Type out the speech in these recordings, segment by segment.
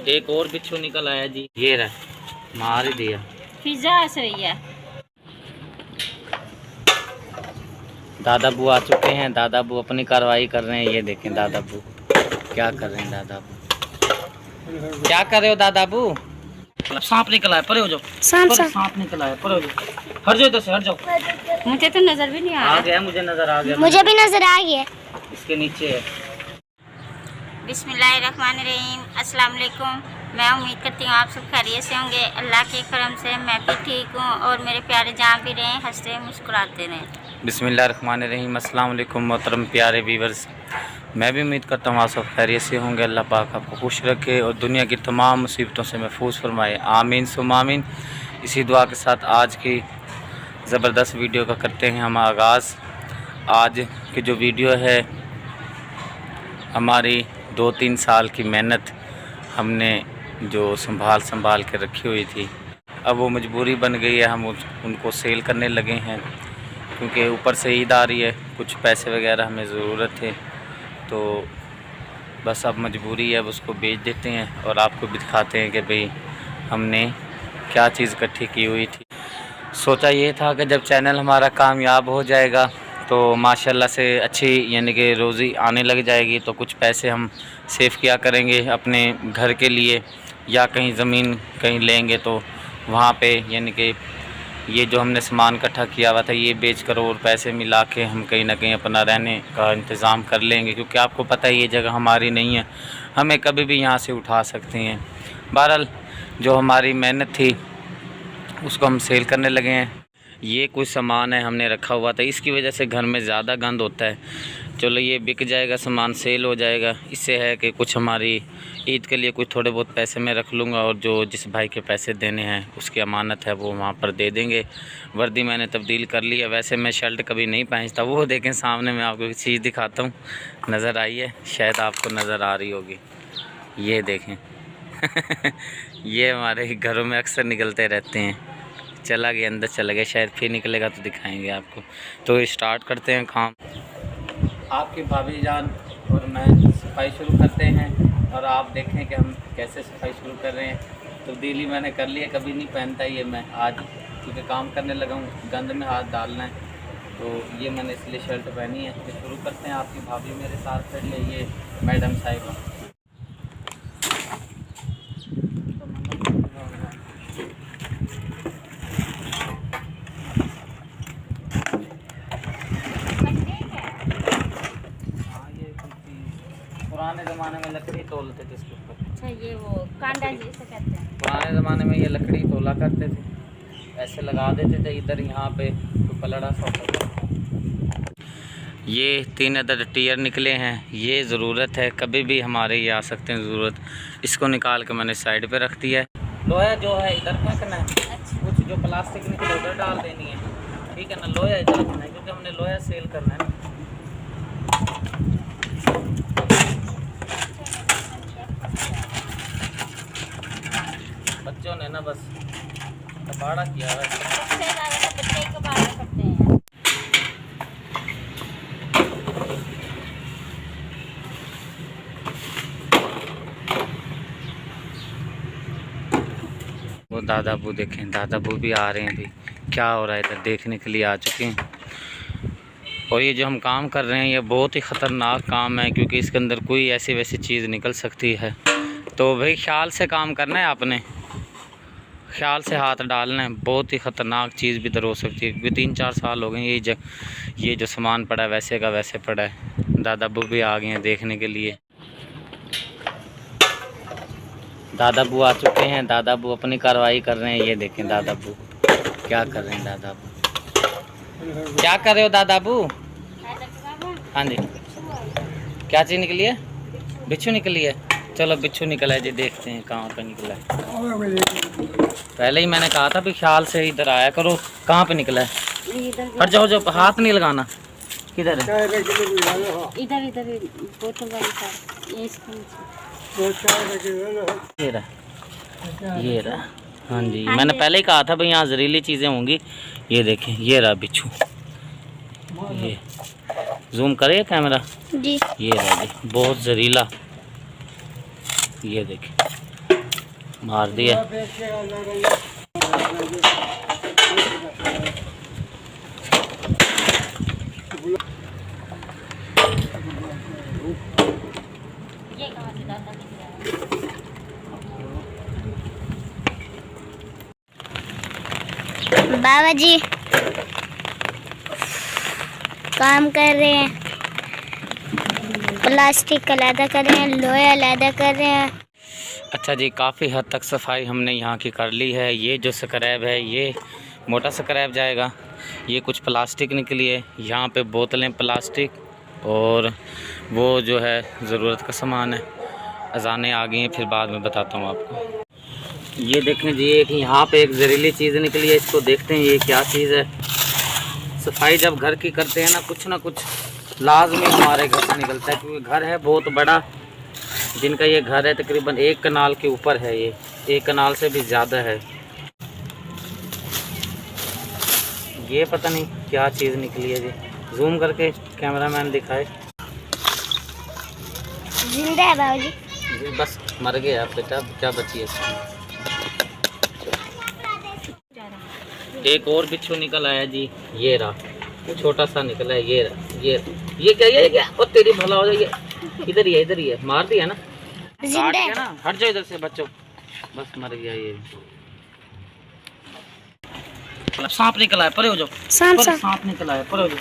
एक और बिच्छू निकल आया जी, ये रहा, मार ही दिया। पिज्जा सही है। दादाबू आ चुके हैं, दादाबू अपनी कार्रवाई कर रहे हैं। ये देखें दादाबू क्या कर रहे हैं। दादाबू क्या कर रहे हो दादाबू? सांप निकला है, परे हो जाओ। सांप निकला है, परे हो जाओ। हट जाओ इधर से, हट जाओ। मुझे तो नजर भी नहीं आ गया, मुझे नजर आ गया। मुझे भी नजर आ गया। इसके नीचे है। बिस्मिल्लाहिर्रहमानिर्रहीम, अस्सलाम वालेकुम। मैं उम्मीद करती हूँ आप सब खैरियत से होंगे। अल्लाह के करम से मैं भी ठीक हूँ और मेरे प्यारे जहाँ भी रहें हंसते मुस्कुराते रहें। बिस्मिल्लाहिर्रहमानिर्रहीम, अस्सलाम वालेकुम मोहतरम प्यारे व्यूअर्स। मैं भी उम्मीद करता हूँ आप सब खैरियत से होंगे। अल्लाह पाक आपको खुश रखे और दुनिया की तमाम मुसीबतों से महफूज फरमाए, आमीन सुम्मा आमीन। इसी दुआ के साथ आज की ज़बरदस्त वीडियो का करते हैं हम आगाज़। आज की जो वीडियो है हमारी 2-3 साल की मेहनत हमने जो संभाल के रखी हुई थी, अब वो मजबूरी बन गई है। हम उनको सेल करने लगे हैं क्योंकि ऊपर से ईद आ रही है, कुछ पैसे वगैरह हमें ज़रूरत है, तो बस अब मजबूरी है, अब उसको बेच देते हैं और आपको भी दिखाते हैं कि भाई हमने क्या चीज़ इकट्ठी की हुई थी। सोचा ये था कि जब चैनल हमारा कामयाब हो जाएगा तो माशाल्लाह से अच्छी यानी कि रोज़ी आने लग जाएगी, तो कुछ पैसे हम सेव किया करेंगे अपने घर के लिए, या कहीं ज़मीन कहीं लेंगे तो वहाँ पे यानी कि ये जो हमने सामान इकट्ठा किया हुआ था ये बेच कर और पैसे मिला के हम कहीं ना कहीं अपना रहने का इंतज़ाम कर लेंगे, क्योंकि आपको पता है ये जगह हमारी नहीं है, हमें कभी भी यहाँ से उठा सकते हैं। बहरहाल जो हमारी मेहनत थी उसको हम सेल करने लगे हैं। ये कुछ सामान है हमने रखा हुआ था, इसकी वजह से घर में ज़्यादा गंद होता है। चलो ये बिक जाएगा, सामान सेल हो जाएगा। इससे है कि कुछ हमारी ईद के लिए कुछ थोड़े बहुत पैसे मैं रख लूँगा और जो जिस भाई के पैसे देने हैं उसकी अमानत है वो वहाँ पर दे देंगे। वर्दी मैंने तब्दील कर ली है, वैसे मैं शर्ट कभी नहीं पहनता। वो देखें सामने मैं आपको एक चीज़ दिखाता हूँ, नज़र आई है, शायद आपको नज़र आ रही होगी, ये देखें ये हमारे घरों में अक्सर निकलते रहते हैं। चला गया, अंदर चला गया, शायद फिर निकलेगा तो दिखाएंगे आपको। तो स्टार्ट करते हैं काम। आपकी भाभी जान और मैं सफाई शुरू करते हैं और आप देखें कि हम कैसे सफाई शुरू कर रहे हैं। तब्दीली मैंने कर ली है, कभी नहीं पहनता ये मैं, आज क्योंकि काम करने लगा हूँ, गंद में हाथ डालना है, तो ये मैंने इसलिए शर्ट पहनी है। तो शुरू करते हैं। आपकी भाभी मेरे साथ खड़ी है, ये मैडम साहिबा। पुराने ज़माने में लकड़ी तोलते थे इसके ऊपर। अच्छा, ये वो कांडा जिसे कहते हैं। पुराने ज़माने में ये लकड़ी तोला करते थे, ऐसे लगा देते थे इधर, यहाँ पे तो पलड़ा सा होता था। ये 3 अदद टीयर निकले हैं, ये ज़रूरत है, कभी भी हमारे ये आ सकते हैं ज़रूरत। इसको निकाल के मैंने साइड पे रख दिया है। लोहा जो है इधर फेंकना है, कुछ जो प्लास्टिक निकले उधर डाल देनी है, ठीक है ना। लोहा इधर रखना है क्योंकि हमने लोहा सेल करना है ना। बच्चों ने ना बस कबाड़ा किया है, सबसे ज़्यादा तो बच्चे ही कबाड़ा करते हैं। वो दादाबू देखें, दादाबू भी आ रहे हैं, भी क्या हो रहा है इधर देखने के लिए आ चुके हैं। और ये जो हम काम कर रहे हैं ये बहुत ही ख़तरनाक काम है, क्योंकि इसके अंदर कोई ऐसी वैसी चीज़ निकल सकती है, तो भाई ख्याल से काम करना है, आपने ख्याल से हाथ डालना है। बहुत ही ख़तरनाक चीज़ भी इधर हो सकती है, क्योंकि 3-4 साल हो गए ये जो सामान पड़ा है वैसे का वैसे पड़ा है। दादाबू भी आ गए हैं देखने के लिए। दादाबू आ चुके हैं, दादाबू अपनी कार्रवाई कर रहे हैं। ये देखें दादाबू क्या कर रहे हैं। दादाबू क्या कर रहे हो दादाबू? हाँ जी, क्या चीज़ निकली है? बिच्छू निकली है। चलो बिच्छू निकला है जी, देखते हैं कहाँ पे निकला है। पहले ही मैंने कहा था भी ख्याल से इधर आया करो। कहाँ पे निकला है? हट जाओ, जो हाथ नहीं लगाना। किधर है? इधर इधर बोतल वाली साइड, ये इसके नीचे। ये रहा। हाँ जी, मैंने पहले ही कहा था भाई यहाँ जहरीली चीज़ें होंगी। ये देखें, ये रहा बिच्छू। ये जूम करे कैमरा जी, ये रहा जी, बहुत जहरीला। ये देखें, मार दिया। बाबा जी काम कर रहे हैं, प्लास्टिक अलहदा कर रहे हैं, लोहे अलहदा कर रहे हैं। अच्छा जी, काफ़ी हद तक सफाई हमने यहाँ की कर ली है। ये जो स्क्रैब है ये मोटा स्क्रैब जाएगा, ये कुछ प्लास्टिक निकली है, यहाँ पे बोतलें प्लास्टिक, और वो जो है ज़रूरत का सामान है। अजानें आ गई हैं, फिर बाद में बताता हूँ आपको। ये देखें जी, एक यहाँ पे एक जहरीली चीज़ निकली है, इसको देखते हैं ये क्या चीज़ है। सफाई जब घर की करते हैं ना कुछ लाजमी हमारे घर से निकलता है, क्योंकि घर है बहुत बड़ा। जिनका ये घर है तकरीबन 1 कनाल के ऊपर है, ये 1 कनाल से भी ज़्यादा है। ये पता नहीं क्या चीज़ निकली है जी, जूम करके कैमरामैन दिखाए। जिंदा है बाबू जी? बस मर गया बेटा, क्या बची है। एक और बिच्छू निकल आया जी, ये रहा, छोटा सा निकला है, ये रहा, ये क्या, ये क्या, और तेरी भला हो जाए, इधर ही है, मार दिया ना, काट दिया ना, हट जाओ इधर से बच्चों, बस मर गया ये। सांप निकला है, परे हो जाओ। सांप निकला है, परे हो जाओ,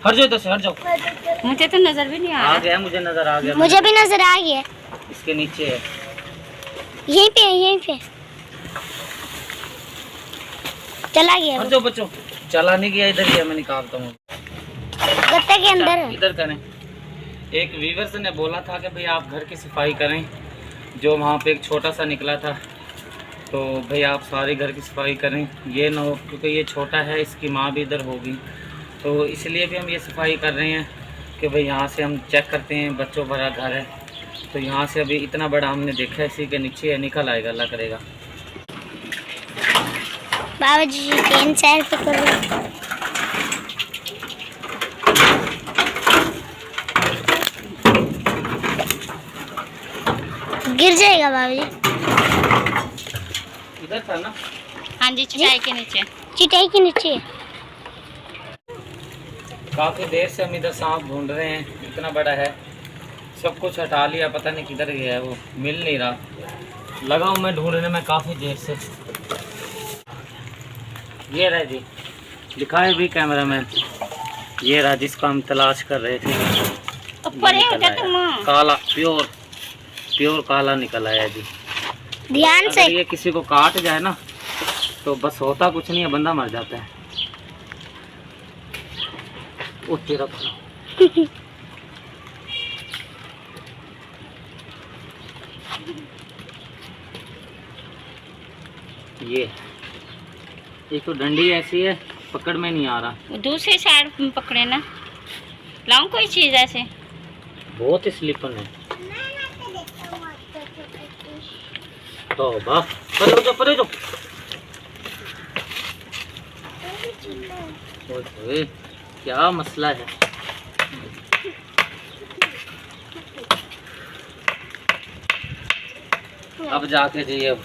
हट जाओ इधर से, हट जाओ। मुझे तो नजर भी नहीं आ गया, मुझे नजर आ गया, मुझे भी नजर आ गया। इसके नीचे है, यहीं पे चला गया। हट जाओ बच्चों, चला नहीं गया, इधर ही है, मैं निकालता हूँ। गत्ते के अंदर है। इधर करें। एक व्यूअर्स ने बोला था कि भाई आप घर की सफाई करें, जो वहाँ पे एक छोटा सा निकला था, तो भाई आप सारे घर की सफाई करें, ये ना हो, क्योंकि ये छोटा है, इसकी माँ भी इधर होगी, तो इसलिए भी हम ये सफाई कर रहे हैं कि भाई यहाँ से हम चेक करते हैं, बच्चों भरा घर है, तो यहाँ से अभी इतना बड़ा हमने देखा है, इसी के नीचे है, निकल आएगा, अल्लाह करेगा। बाबा जी 3 साल पे कर रहे हैं। गिर जाएगा बाबा जी। इधर था ना? हाँ जी, चटाई के नीचे। चटाई के नीचे। काफ़ी देर से हम इधर सांप ढूंढ रहे हैं, इतना बड़ा है, सब कुछ हटा लिया, पता नहीं किधर गया है, वो मिल नहीं रहा। लगा हूँ मैं ढूंढने में काफ़ी देर से। ये रहा जी, दिखाए भी कैमरामैन, ये रहा जिसको हम तलाश कर रहे थे। काला, प्योर काला निकल आया जी। ध्यान से। ये किसी को काट जाए ना तो बस होता कुछ नहीं है, बंदा मर जाता है। ओ तेरा ये तो डंडी ऐसी है, पकड़ में नहीं आ रहा। दूसरी साइड पकड़े ना, लाऊं कोई चीज ऐसे। बहुत ही स्लिपन है। तो बाप, परे जो। ओए क्या मसला है। अब जाके जी अब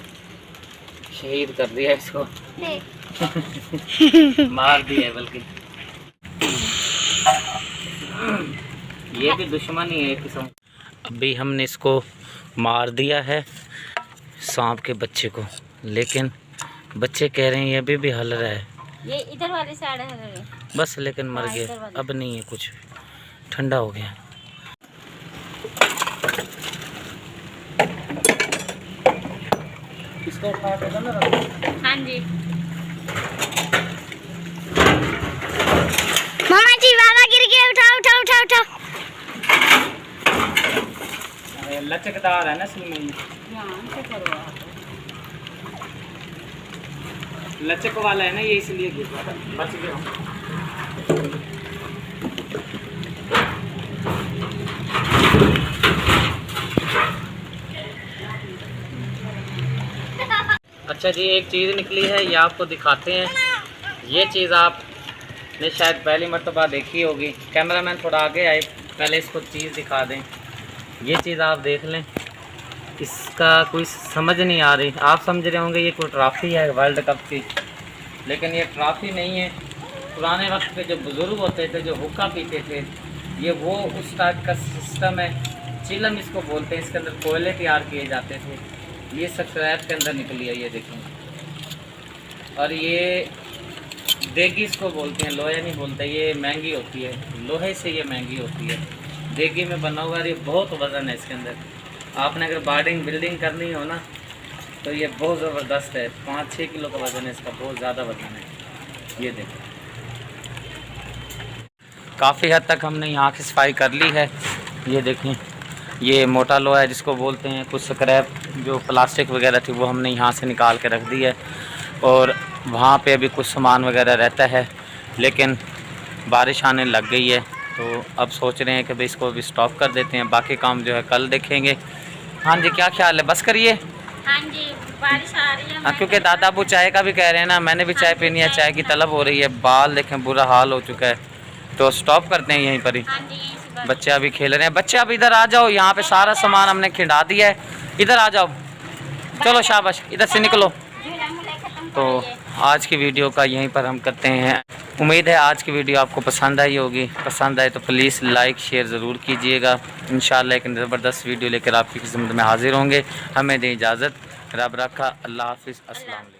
शहीद कर दिया इसको। मार दिया, बल्कि ये भी दुश्मन ही है एक किस्म। अभी हमने इसको मार दिया है, सांप के बच्चे को, लेकिन बच्चे कह रहे हैं ये अभी भी हल रहा है। ये इधर वाली साइड है बस, लेकिन मर गया, अब नहीं है कुछ, ठंडा हो गया। इसको हाँ जी। मामा जी बाबा गिर गए, उठाओ। लचकदार है ना, इसमें लचक वाला है ना ये, इसलिए बच गया। अच्छा जी, एक चीज़ निकली है, ये आपको दिखाते हैं। ये चीज़ आपने शायद पहली मर्तबा देखी होगी। कैमरामैन थोड़ा आगे आए, पहले इसको चीज़ दिखा दें। ये चीज़ आप देख लें, इसका कोई समझ नहीं आ रही। आप समझ रहे होंगे ये कोई ट्रॉफी है वर्ल्ड कप की, लेकिन ये ट्रॉफी नहीं है। पुराने वक्त के जो बुज़ुर्ग होते थे, जो हुक्का पीते थे, ये वो उस टाइप का सिस्टम है। चिलम इसको बोलते हैं। इसके अंदर कोयले तैयार किए जाते थे। ये सब स्क्रैप के अंदर निकली है, ये देखें। और ये देगी इसको बोलते हैं, लोहे नहीं बोलते। ये महंगी होती है, लोहे से ये महंगी होती है। देगी में बना हुआ, ये बहुत वज़न है इसके अंदर। आपने अगर बिल्डिंग करनी हो ना तो ये बहुत ज़बरदस्त है। 5-6 किलो का वज़न है इसका, बहुत ज़्यादा वज़न है। ये देखें, काफ़ी हद तक हमने यहाँ की सफाई कर ली है। ये देखें, ये मोटा लोहा है जिसको बोलते हैं। कुछ स्क्रैप जो प्लास्टिक वगैरह थी वो हमने यहाँ से निकाल के रख दी है। और वहाँ पे अभी कुछ सामान वगैरह रहता है, लेकिन बारिश आने लग गई है तो अब सोच रहे हैं कि भाई इसको भी स्टॉप कर देते हैं। बाकी काम जो है कल देखेंगे। हाँ जी, क्या ख्याल है? बस करिए। हाँ जी, बारिश आ रही है। हाँ, क्योंकि दादा अबू चाय का भी कह रहे हैं ना, मैंने भी चाय पीनी है, चाय की तलब हो रही है। बाल देखें, बुरा हाल हो चुका है। तो स्टॉप करते हैं यहीं पर ही। हाँ जी, यहीं से बस। बच्चे अभी खेल रहे हैं। बच्चे अब इधर आ जाओ, यहाँ पे सारा सामान हमने खिंडा दिया है। इधर आ जाओ, चलो शाबाश, इधर से निकलो। झूला-मूला खत्म तो करिए। आज की वीडियो का यहीं पर हम करते हैं। उम्मीद है आज की वीडियो आपको पसंद आई होगी। पसंद आए तो प्लीज़ लाइक शेयर ज़रूर कीजिएगा। इंशाल्लाह एक ज़बरदस्त वीडियो लेकर आपकी खिदमत में हाजिर होंगे। हमें दें इजाज़त। रब रखा। अल्लाह हाफिज़। अस्सलाम वालेकुम।